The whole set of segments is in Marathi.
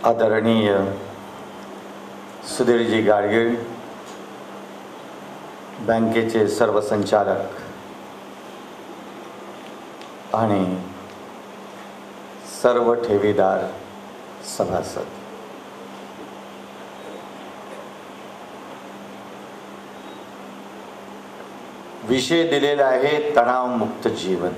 आदरणीय सुधीरजी गाडगे, बँकेचे सर्व संचालक आणि सर्व ठेवीदार सभासद, विषय दिलेला आहे तणावमुक्त जीवन.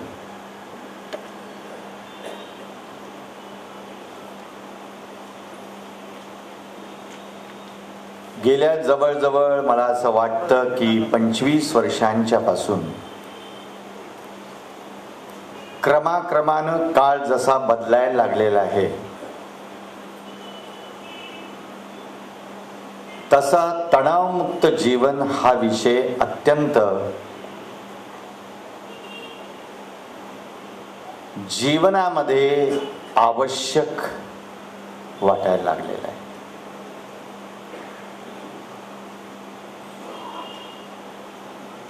गेल्या जवळजवळ मला असं वाटतं की 25 वर्षांच्या पासून क्रमाक्रमानं काळ जसा बदलायला लागलेला आहे तसा तणावमुक्त जीवन हा विषय अत्यंत जीवनामध्ये आवश्यक वाटायला लागलेला आहे.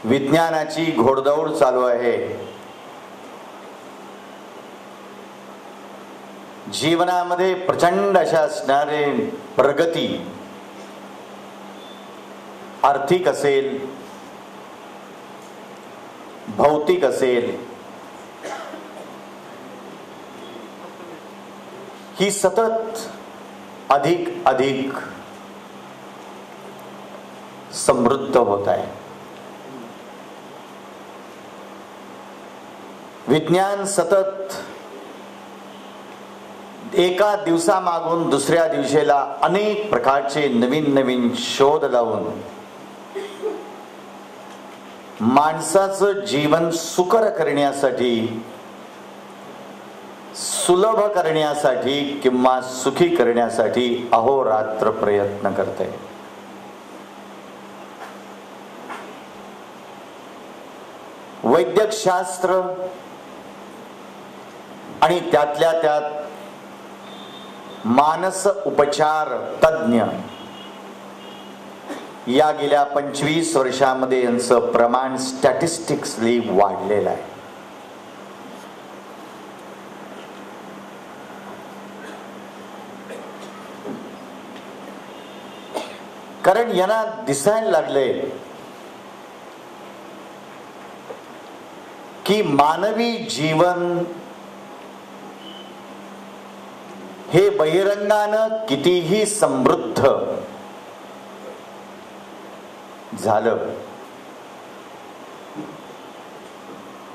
विज्ञानाची घोडदौड चालू आहे. जीवनामध्ये प्रचंड अशा असणारे प्रगती, आर्थिक असेल, भौतिक असेल, ही सतत अधिक अधिक समृद्ध होत आहे. विज्ञान सतत एका दिवसामागून दुसऱ्या दिवशीला अनेक प्रकारचे नवीन नवीन शोध लावून माणसाचं जीवन सुकर करण्यासाठी, सुलभ करण्यासाठी किंवा सुखी करण्यासाठी अहोरात्र प्रयत्न करते. वैद्यकशास्त्र आणि त्यातल्या त्यात मानस उपचार तज्ञ या गेल्या 25 वर्षांमध्ये यांचं प्रमाण स्टॅटिस्टिक्सली वाढलेलं आहे. कारण यांना दिसायला लागले की मानवी जीवन हे बहिरंगानं कितीही समृद्ध झालं,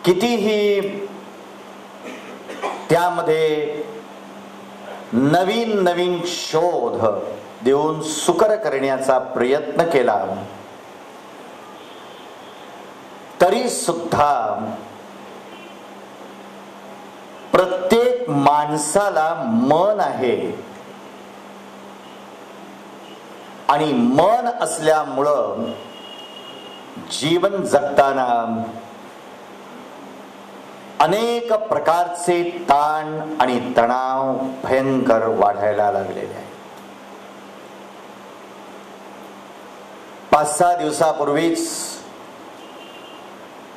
कितीही त्यामध्ये नवीन नवीन शोध देऊन सुकर करण्याचा प्रयत्न केला, तरी सुद्धा प्रत्येक माणसाला मन आहे आणि मन असल्यामुळं जीवन जगताना अनेक प्रकारचे ताण आणि तणाव भयंकर वाढायला लागलेले आहे. 5-6 दिवसापूर्वीच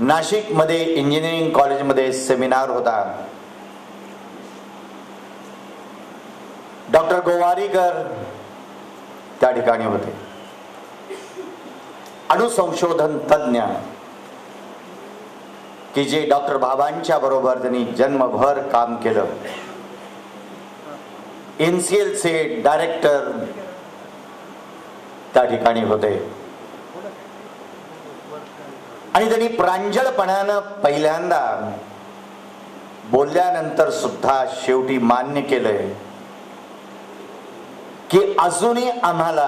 नाशिकमध्ये इंजिनिअरिंग कॉलेजमध्ये सेमिनार होता. डॉक्टर गोवारीकर त्या ठिकाणी होते. अणुसंशोधन तज्ञ की जे डॉक्टर बाबांच्या बरोबर त्यांनी जन्मभर काम केलं. NCL चे डायरेक्टर त्या ठिकाणी होते आणि त्यांनी प्रांजळपणानं पहिल्यांदा बोलल्यानंतर सुद्धा शेवटी मान्य केलंय की अजूनही आम्हाला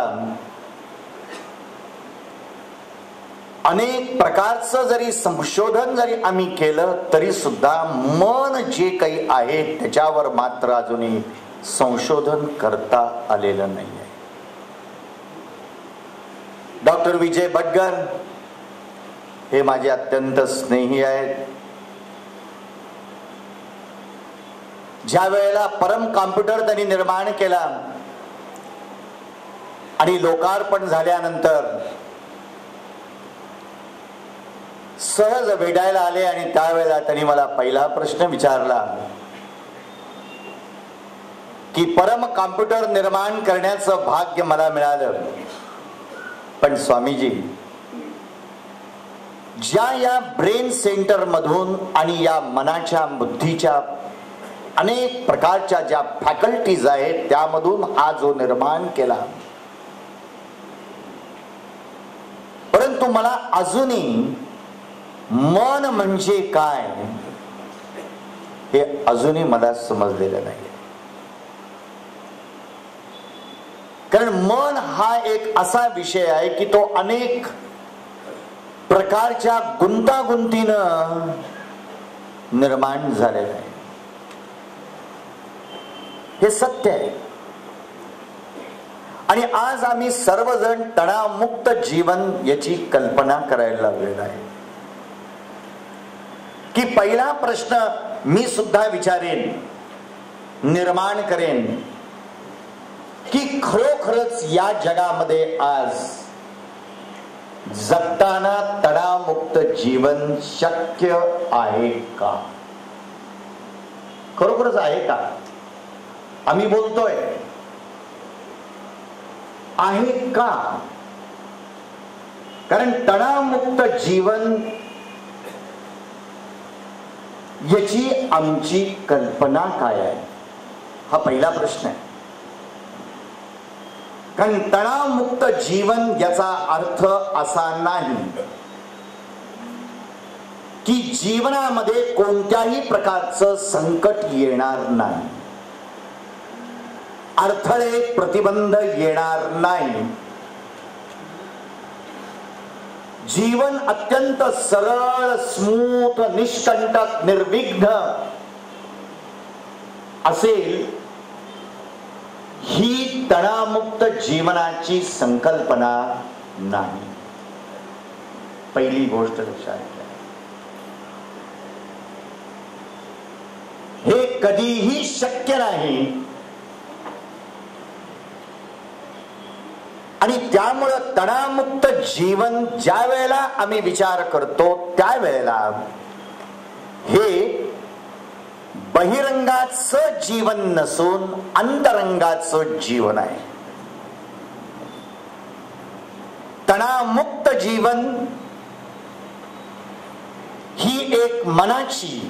अनेक प्रकारचं जरी संशोधन जरी आम्ही केलं तरी सुद्धा मन जे काही आहे त्याच्यावर मात्र अजूनही संशोधन करता आलेलं नाही आहे. डॉक्टर विजय बटगर हे माझे अत्यंत स्नेही आहेत. ज्या वेळेला परम कॉम्प्युटर त्यांनी निर्माण केला आणि लोकार्पण झाल्यानंतर सहज भेटायला आले आणि त्यावेळेला त्यांनी मला पहिला प्रश्न विचारला की परम कॉम्प्युटर निर्माण करण्याचं भाग्य मला मिळालं. पण स्वामीजी, ज्या या ब्रेन सेंटर मधून आणि या मनाच्या बुद्धीच्या अनेक प्रकारच्या ज्या फॅकल्टीज आहेत त्यामधून हा जो निर्माण केला, परंतु मला अजूनही मन म्हणजे काय हे अजूनही मला समजलेलं नाही. कारण मन हा एक असा विषय आहे की तो अनेक प्रकारच्या गुंतागुंतीनं निर्माण झालेला आहे. हे सत्य आहे. आणि आज आम्ही सर्वजण तणावमुक्त जीवन याची कल्पना करायला लागलेला आहे. की पहिला प्रश्न मी सुद्धा विचारेन, निर्माण करेन की खरोखरच या जगामध्ये आज जगताना तणावमुक्त जीवन शक्य आहे का? खरोखरच आहे का? आम्ही बोलतोय, आहे का? कारण तणावमुक्त जीवन याची आमची कल्पना काय आहे हा पहिला प्रश्न आहे. कारण तणावमुक्त जीवन याचा अर्थ असा नाही की जीवनामध्ये कोणत्याही प्रकारचं संकट येणार नाही, अडथळे प्रतिबंध येणार नाही, जीवन अत्यंत सरळ, स्मूथ, निष्कंटक, निर्विघ्न असेल, ही तणावमुक्त जीवनाची संकल्पना नाही. पहिली गोष्ट लक्षात घ्या. हे कधीही शक्य नाही. आणि त्यामुळं तणावमुक्त जीवन ज्या वेळेला आम्ही विचार करतो त्यावेळेला हे बहिरंगाचं जीवन नसून अंतरंगाचं जीवन आहे. तणावमुक्त जीवन ही एक मनाची,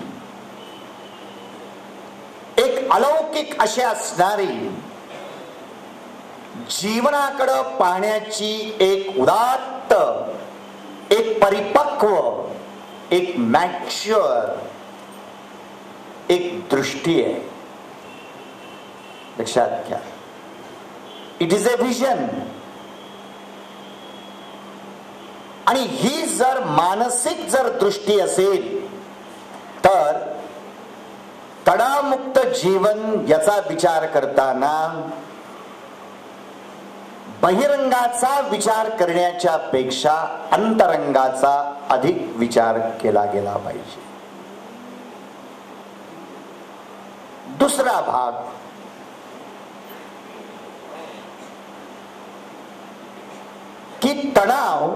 एक अलौकिक अशी असणारी, जीवनाकडं पाहण्याची एक उदात्त, एक परिपक्व, एक मॅच्युअर एक दृष्टी आहे. लक्षात घ्या. It is a vision. आणि ही जर मानसिक जर दृष्टी असेल तर तणावमुक्त जीवन याचा विचार करताना बहिरंगाचा विचार करण्याच्या पेक्षा अंतरंगाचा अधिक विचार केला गेला पाहिजे. दुसरा भाग, की तणाव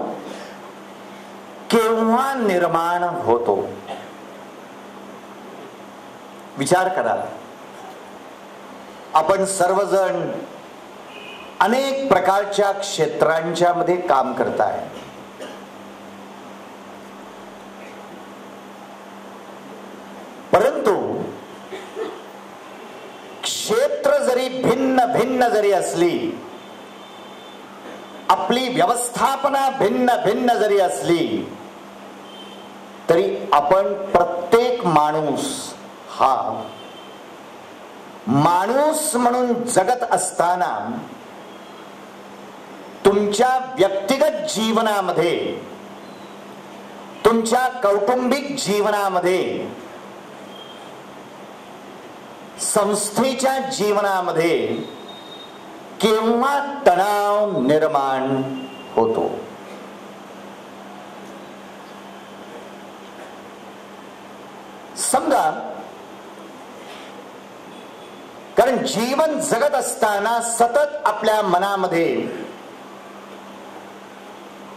केव्हा निर्माण होतो. विचार करा. आपण सर्वजण अनेक प्रकारच्या क्षेत्रांच्या मध्ये काम करताय. परंतु क्षेत्र जरी भिन्न भिन्न जरी असली, आपली व्यवस्थापना भिन्न भिन्न जरी असली, तरी आपण प्रत्येक माणूस हा माणूस म्हणून जगत असताना तुमच्या व्यक्तिगत जीवनामध्ये, तुमच्या कौटुंबिक जीवनामध्ये, संस्थेच्या जीवनामध्ये केव्हा तणाव निर्माण होतो. समजा, कारण जीवन जगत असताना सतत आपल्या मनामध्ये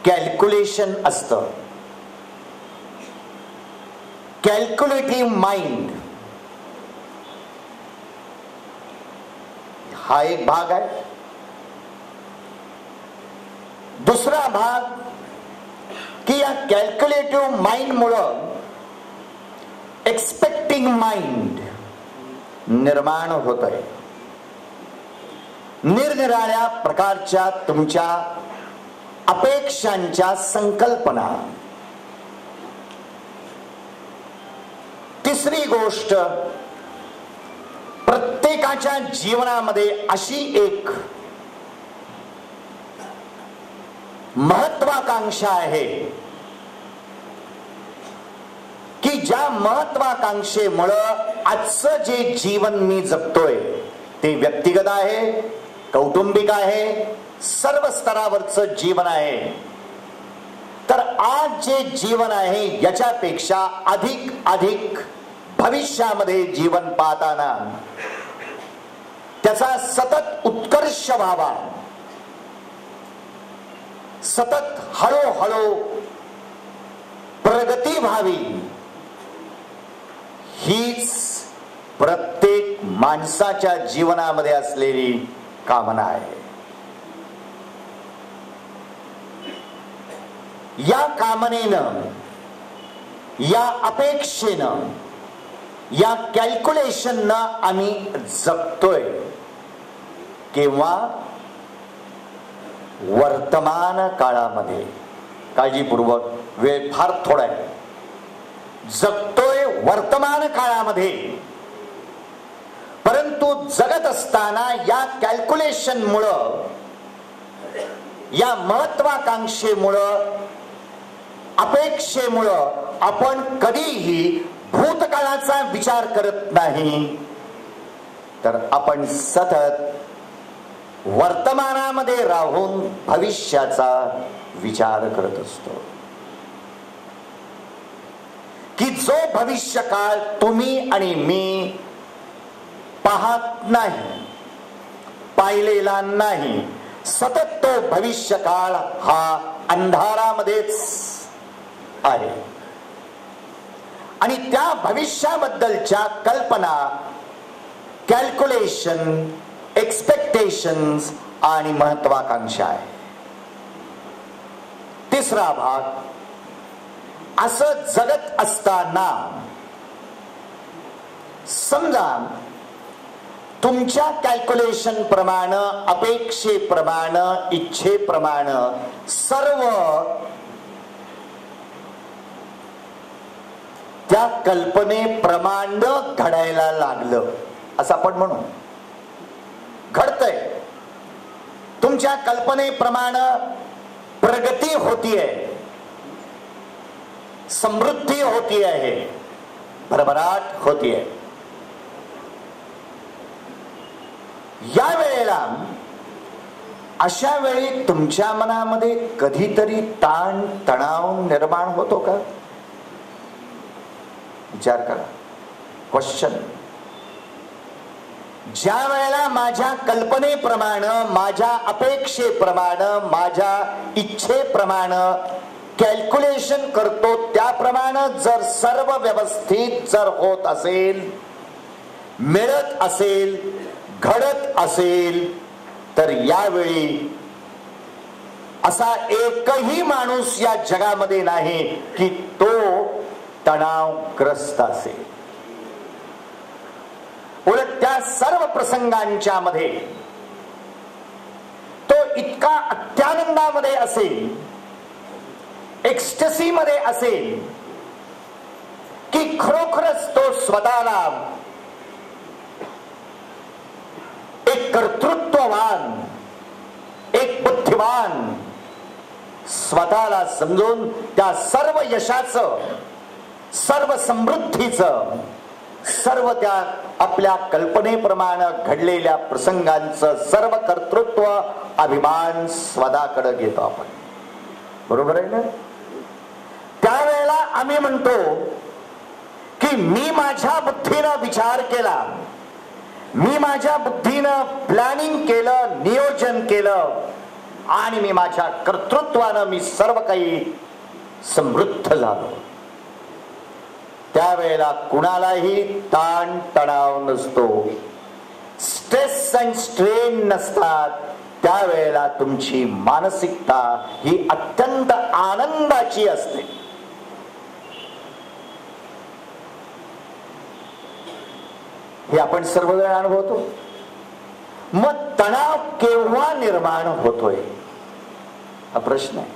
कॅल्क्युलेशन असतं. Calculative mind. हा एक भाग आहे. दुसरा भाग की या कॅल्क्युलेटिव्ह माइंड मुळे एक्सपेक्टिंग माइंड निर्माण होत आहे. निरनिराळ्या प्रकारच्या तुमच्या अपेक्षांच्या संकल्पना. तिसरी गोष्ट, प्रत्येकाच्या जीवनामध्ये अशी एक महत्वाकांक्षा आहे की ज्या महत्वाकांक्षेमुळं आजचं जे जीवन मी जगतोय ते व्यक्तिगत आहे, कौटुंबिक आहे, सर्व स्तरावरचं जीवन आहे. तर आज जे जीवन आहे याच्यापेक्षा अधिक अधिक भविष्यामध्ये जीवन पाहताना त्याचा सतत उत्कर्ष व्हावा, सतत हळूहळू प्रगती व्हावी, हीच प्रत्येक माणसाच्या जीवनामध्ये असलेली कामना आहे. या कामनेनं, या अपेक्षेनं, या कॅल्क्युलेशननं आम्ही जगतोय. केव्हा? वर्तमान काळामध्ये. काळजीपूर्वक, वेळ फार थोडा आहे. जगतोय वर्तमान काळामध्ये, परंतु जगत असताना या कॅल्क्युलेशनमुळं, या महत्वाकांक्षेमुळं, अपेक्षेमुळं आपण कधीही भूतकाळाचा विचार करत नाही, तर आपण सतत वर्तमानामध्ये राहून भविष्याचा विचार करत असतो. की जो भविष्य काळ तुम्ही आणि मी पाहत नाही, पाहिलेला नाही, सतत तो भविष्य काळ हा अंधारामध्येच आहे. आणि त्या भविष्याबद्दलच्या कल्पना, कॅल्क्युलेशन, एक्सपेक्टेशन्स आणि महत्वाकांक्षा आहे. तिसरा भाग, असं जगत असताना समजा तुमच्या कॅल्क्युलेशन प्रमाणे, अपेक्षेप्रमाणे, इच्छेप्रमाणे सर्व त्या कल्पनेप्रमाणे घडायला लागलं असं आपण म्हणू. घडतंय, तुमच्या कल्पनेप्रमाणे प्रगती होतीये, समृद्धी होती आहे, भरभराट होतीये. या वेळेला, अशा वेळी तुमच्या मनामध्ये कधीतरी ताण तणाव निर्माण होतो का? विचार करा. क्वेश्चन. ज्या वेळेला माझ्या कल्पनेप्रमाणे, माझ्या अपेक्षेप्रमाणे, माझ्या इच्छेप्रमाणे कॅल्क्युलेशन करतो, त्याप्रमाणे जर सर्व व्यवस्थित जर होत असेल, मिळत असेल, घडत असेल, तर यावेळी असा एकही माणूस या जगामध्ये नाही की तो तणावग्रस्त असेल. उलट त्या सर्व प्रसंगांच्या मध्ये तो इतका अत्यानंदामध्ये असेल, एक्स्टसी मध्ये असेल की खरोखरच तो स्वतःला एक कर्तृत्ववान, एक बुद्धिमान स्वतःला समजून त्या सर्व यशाचं, सर्व समृद्धीचं, सर्व त्या आपल्या कल्पनेप्रमाणे घडलेल्या प्रसंगांचं सर्व कर्तृत्व, अभिमान स्वतःकडे घेतो आपण. बरोबर आहे ना? त्यावेळेला आम्ही म्हणतो की मी माझ्या बुद्धीनं विचार केला, मी माझ्या बुद्धीनं प्लॅनिंग केलं, नियोजन केलं, आणि मी माझ्या कर्तृत्वानं मी सर्व काही समृद्ध झालो. त्यावेळेला कुणालाही ताण तणाव नसतो. स्ट्रेस अँड स्ट्रेन नसतात, त्यावेळेला तुमची मानसिकता ही अत्यंत आनंदाची असते. हे आपण सर्वजण अनुभवतो. मग तणाव केव्हा निर्माण होतोय हा प्रश्न आहे.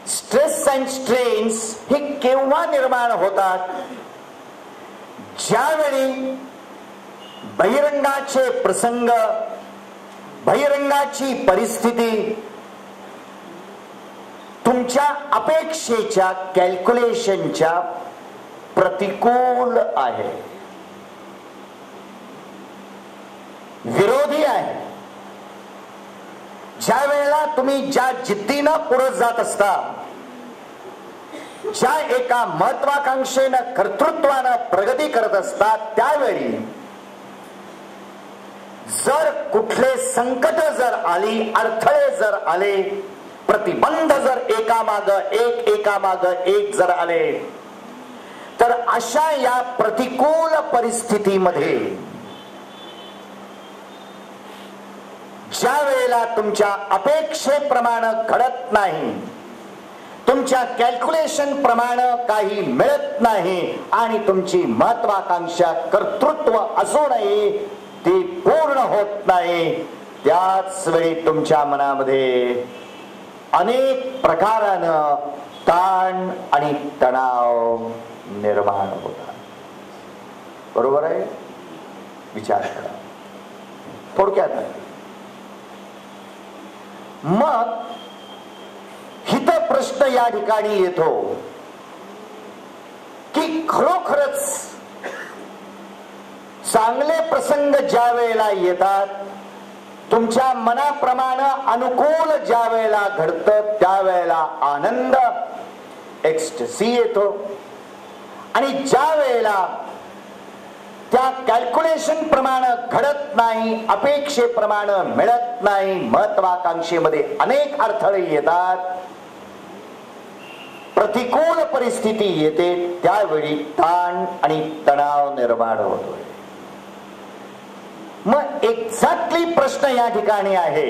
स्ट्रेस अँड स्ट्रेन्स हे केव्हा निर्माण होतात? ज्यावेळी बहिरंगाचे प्रसंग, बहिरंगाची परिस्थिती तुमच्या अपेक्षेच्या कॅल्क्युलेशनच्या प्रतिकूल आहे, विरोधी आहे. ज्या वेळेला तुम्ही ज्या जिद्दीनं पुढे जात असता, ज्या एका महत्वाकांक्षेनं कर्तृत्वानं प्रगती करत असतात, त्यावेळी जर कुठले संकट जर आली, अडथळे जर आले, प्रतिबंध जर एकामाग एक जर आले, तर अशा या प्रतिकूल परिस्थितीमध्ये ज्या वेळेला तुमच्या अपेक्षेप्रमाणे घडत नाही, तुमच्या कॅल्क्युलेशन प्रमाणे काही मिळत नाही आणि तुमची महत्वाकांक्षा कर्तृत्व असूनही ती पूर्ण होत नाही, त्याच वेळी तुमच्या मनामध्ये अनेक प्रकारानं ताण आणि तणाव निर्माण होतात. बरोबर आहे? विचार करा थोडक्यात. मग हित प्रश्न या ठिकाणी येतो की खरोखरच चांगले प्रसंग ज्या वेळेला येतात, तुमच्या मनाप्रमाणे अनुकूल ज्या वेळेला घडतं, त्यावेळेला आनंद, एक्स्टसी येतो. आणि ज्या वेळेला त्या कॅल्क्युलेशन प्रमाणे घडत नाही, अपेक्षेप्रमाणे मिळत नाही, महत्वाकांक्षेमध्ये अनेक अडथळे येतात, प्रतिकूल परिस्थिती येते, त्यावेळी ताण आणि तणाव निर्माण होतोय. मग एक्झॅक्टली प्रश्न या ठिकाणी आहे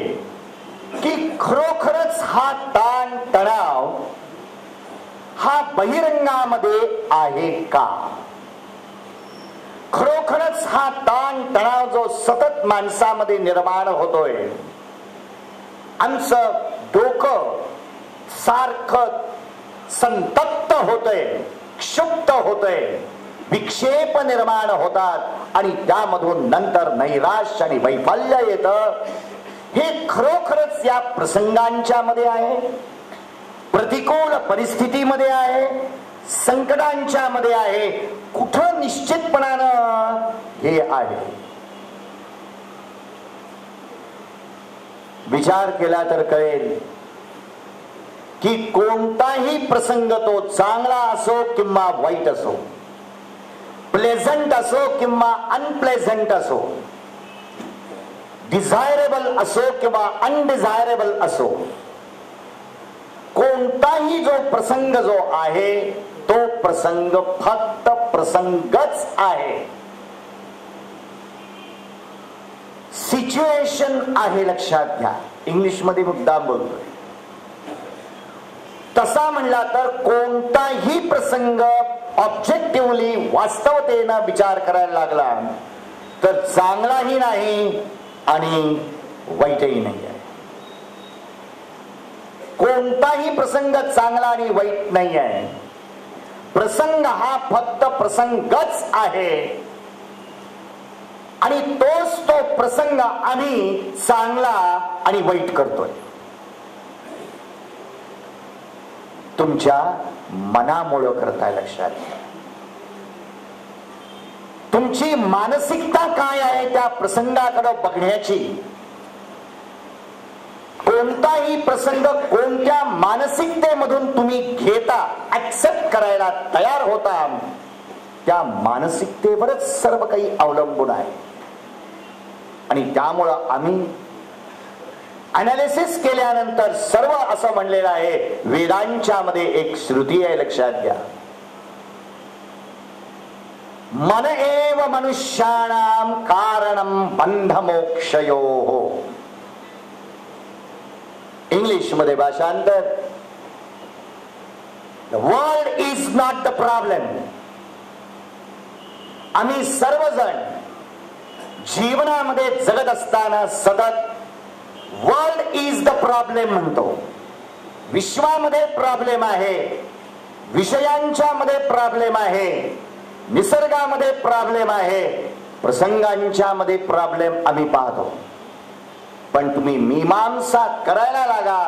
की खरोखरच हा ताण तणाव हा बहिरंगामध्ये आहे का? खरोखरच हा ताण तणाव जो सतत माणसामध्ये निर्माण होतोय, आमचं डोकं सारखं संतप्त होतंय, क्षुब्ध होतंय, विक्षेप निर्माण होतात आणि त्यामधून नंतर नैराश्य आणि वैफल्य येतं. हे खरोखरच या प्रसंगांच्या मध्ये आहे, प्रतिकूल परिस्थितीमध्ये आहे, संकटांच्या मध्ये आहे. कुठं निश्चितपणानं हे आहे? विचार केला तर कळेल की कोणताही प्रसंग तो चांगला असो किंवा वाईट असो, प्लेझंट असो किंवा अनप्लेझंट असो, डिझायरेबल असो किंवा अनडिझायरेबल असो, कोणताही जो प्रसंग जो आहे तो प्रसंग फक्त प्रसंगच आहे, सिच्युएशन आहे. लक्षात घ्या, इंग्लिश मध्ये मुद्दाम बोलतोय. तसा म्हणला तर कोणताही प्रसंग ऑब्जेक्टिव्हली वास्तवतेनं विचार करायला लागला तर चांगलाही नाही आणि वाईटही नाही आहे. कोणताही प्रसंग चांगला आणि वाईट नाही आहे. प्रसंग हा फक्त प्रसंगच आहे आणि तोच तो प्रसंग आम्ही चांगला आणि वाईट करतोय. तुमच्या मनामुळे करताय. लक्षात घ्या, तुमची मानसिकता काय आहे त्या प्रसंगाकडे बघण्याची. कोणताही प्रसंग कोणत्या मानसिकतेमधून तुम्ही घेता, ऍक्सेप्ट करायला तयार होता, त्या मानसिकतेवरच सर्व काही अवलंबून आहे. आणि त्यामुळं आम्ही अनालिसिस केल्यानंतर सर्व असं म्हणलेलं आहे. वेदांच्या मध्ये एक श्रुती आहे, लक्षात घ्या, मन एव मनुष्याणाम कारणम बंध मोक्षयोः. इंग्लिश मध्ये भाषांतर, the world is not the problem. आम्ही सर्वजण जीवनामध्ये जगत असताना सतत वर्ल्ड इज द प्रॉब्लेम म्हणतो. विश्वामध्ये प्रॉब्लेम आहे, विषयांच्या मध्ये प्रॉब्लेम आहे, निसर्गामध्ये प्रॉब्लेम आहे, प्रसंगांच्या मध्ये प्रॉब्लेम आम्ही पाहतो. पण तुम्ही मीमांसा करायला लागा.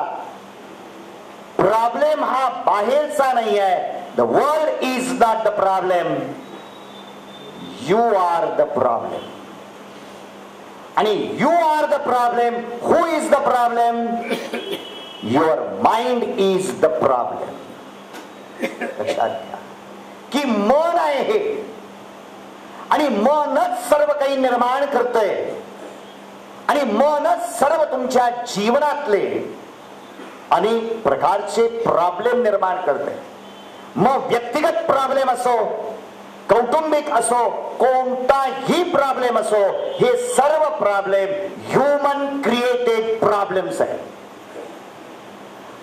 प्रॉब्लेम हा बाहेरचा नाही आहे. The world is not the problem, you are the problem. आणि you are the problem. Who is the problem? Your mind is the problem. लक्षात घ्या की मन आहे हे, आणि मनच सर्व काही निर्माण करतंय, आणि मनच सर्व तुमच्या जीवनातले अनेक प्रकारचे प्रॉब्लेम निर्माण करते. मग व्यक्तिगत प्रॉब्लेम असो, कौटुंबिक असो, कोणताही प्रॉब्लेम असो, हे सर्व प्रॉब्लेम ह्युमन क्रिएटेड प्रॉब्लेम्स आहेत.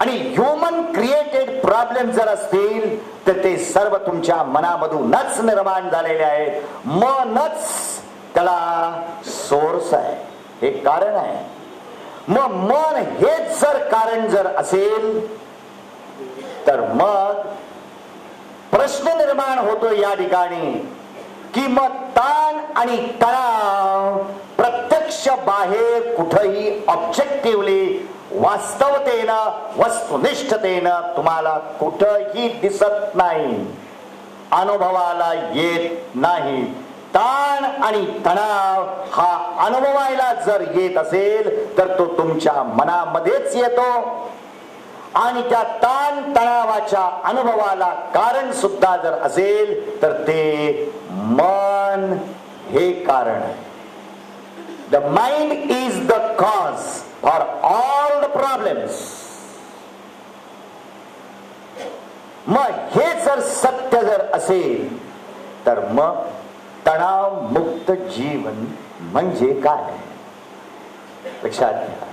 आणि ह्युमन क्रिएटेड प्रॉब्लेम जर असतील तर ते सर्व तुमच्या मनामधूनच निर्माण झालेले आहेत. मनच त्याला सोर्स आहे, हे कारण आहे. मग मन हेच जर कारण जर असेल तर मग प्रश्न निर्माण होतो या ठिकाणी की मग ताण आणि तणाव प्रत्यक्ष बाहेर कुठेही ऑब्जेक्टिव्हली वास्तवतेनं वस्तुनिष्ठतेनं तुम्हाला कुठंही दिसत नाही, अनुभवाला येत नाही. ताण आणि तणाव हा अनुभवायला जर येत असेल तर तो तुमच्या मनामध्येच येतो. आणि त्या ताण तणावाच्या अनुभवाला कारण सुद्धा जर असेल तर ते मन हे कारण आहे. The mind is the cause for all the problems. मग हे जर सत्य जर असेल तर मग तणाव मुक्त जीवन म्हणजे काय? लक्षात घ्या.